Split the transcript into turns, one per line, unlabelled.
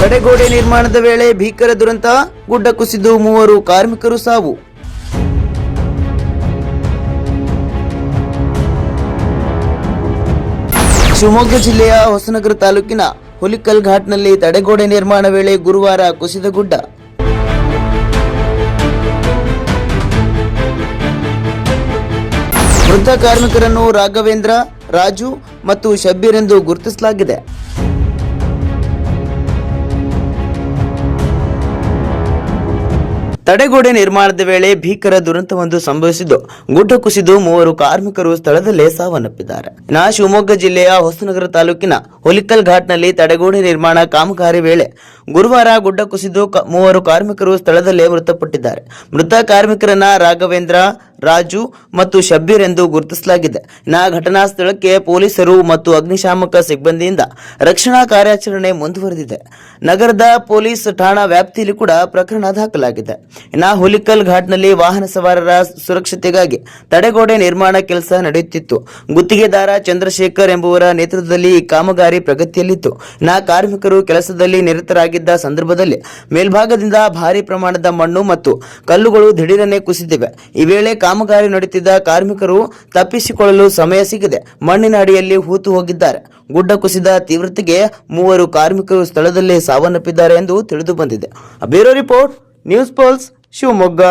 ತಡೆಗೋಡೆ ನಿರ್ಮಾಣದ ವೇಳೆ ಭೀಕರ ದುರಂತ, ಗುಡ್ಡ ಕುಸಿದು 3 ಕಾರ್ಮಿಕರು ಸಾವು. ಶಿವಮೊಗ್ಗ ಜಿಲ್ಲೆಯ ಹೊಸನಗರ ತಾಲೂಕಿನ ಹುಲಿಕಲ್ ಘಾಟ್ನಲ್ಲಿ ತಡೆಗೋಡೆ ನಿರ್ಮಾಣ ವೇಳೆ ಗುರುವಾರ ಕುಸಿದ ಗುಡ್ಡ. ಮೃತ ಕಾರ್ಮಿಕರನ್ನು ರಾಘವೇಂದ್ರ, ರಾಜು ಮತ್ತು ಶಬ್ಬೀರ್ ಎಂದು ಗುರುತಿಸಲಾಗಿದೆ. ತಡೆಗೋಡೆ ನಿರ್ಮಾಣದ ವೇಳೆ ಭೀಕರ ದುರಂತವೊಂದು ಸಂಭವಿಸಿದ್ದು, ಗುಡ್ಡ ಕುಸಿದು 3 ಕಾರ್ಮಿಕರು ಸ್ಥಳದಲ್ಲೇ ಸಾವನ್ನಪ್ಪಿದ್ದಾರೆ. ಶಿವಮೊಗ್ಗ ಜಿಲ್ಲೆಯ ಹೊಸನಗರ ತಾಲೂಕಿನ ಹುಲಿಕಲ್ ಘಾಟ್ನಲ್ಲಿ ತಡೆಗೋಡೆ ನಿರ್ಮಾಣ ಕಾಮಗಾರಿ ವೇಳೆ ಗುರುವಾರ ಗುಡ್ಡ ಕುಸಿದು 3 ಕಾರ್ಮಿಕರು ಸ್ಥಳದಲ್ಲೇ ಮೃತಪಟ್ಟಿದ್ದಾರೆ. ಮೃತ ಕಾರ್ಮಿಕರನ್ನ ರಾಘವೇಂದ್ರ, ರಾಜು ಮತ್ತು ಶಬ್ಬೀರ್ ಎಂದು ಗುರುತಿಸಲಾಗಿದೆ. ಘಟನಾ ಸ್ಥಳಕ್ಕೆ ಪೊಲೀಸರು ಮತ್ತು ಅಗ್ನಿಶಾಮಕ ಸಿಬ್ಬಂದಿಯಿಂದ ರಕ್ಷಣಾ ಕಾರ್ಯಾಚರಣೆ ಮುಂದುವರೆದಿದೆ. ನಗರದ ಪೊಲೀಸ್ ಠಾಣಾ ವ್ಯಾಪ್ತಿಯಲ್ಲಿ ಕೂಡ ಪ್ರಕರಣ ದಾಖಲಾಗಿದೆ. ಹುಲಿಕಲ್ ಘಾಟ್ನಲ್ಲಿ ವಾಹನ ಸವಾರರ ಸುರಕ್ಷತೆಗಾಗಿ ತಡೆಗೋಡೆ ನಿರ್ಮಾಣ ಕೆಲಸ ನಡೆಯುತ್ತಿತ್ತು. ಗುತ್ತಿಗೆದಾರ ಚಂದ್ರಶೇಖರ್ ಎಂಬುವರ ನೇತೃತ್ವದಲ್ಲಿ ಈ ಕಾಮಗಾರಿ ಪ್ರಗತಿಯಲ್ಲಿತ್ತು. ಕಾರ್ಮಿಕರು ಕೆಲಸದಲ್ಲಿ ನಿರತರಾಗಿದ್ದ ಸಂದರ್ಭದಲ್ಲಿ ಮೇಲ್ಭಾಗದಿಂದ ಭಾರಿ ಪ್ರಮಾಣದ ಮಣ್ಣು ಮತ್ತು ಕಲ್ಲುಗಳು ದಿಢೀರನೆ ಕುಸಿದಿವೆ. ಈ ವೇಳೆ ಕಾಮಗಾರಿ ನಡೆಯುತ್ತಿದ್ದ ಕಾರ್ಮಿಕರು ತಪ್ಪಿಸಿಕೊಳ್ಳಲು ಸಮಯ ಸಿಗದೆ ಮಣ್ಣಿನ ಅಡಿಯಲ್ಲಿ ಹೂತು ಹೋಗಿದ್ದಾರೆ. ಗುಡ್ಡ ಕುಸಿದ ತೀವ್ರತೆಗೆ 3 ಕಾರ್ಮಿಕರು ಸ್ಥಳದಲ್ಲೇ ಸಾವನ್ನಪ್ಪಿದ್ದಾರೆ ಎಂದು ತಿಳಿದು ಬಂದಿದೆ. Bureau report, news pulse, Shivamogga.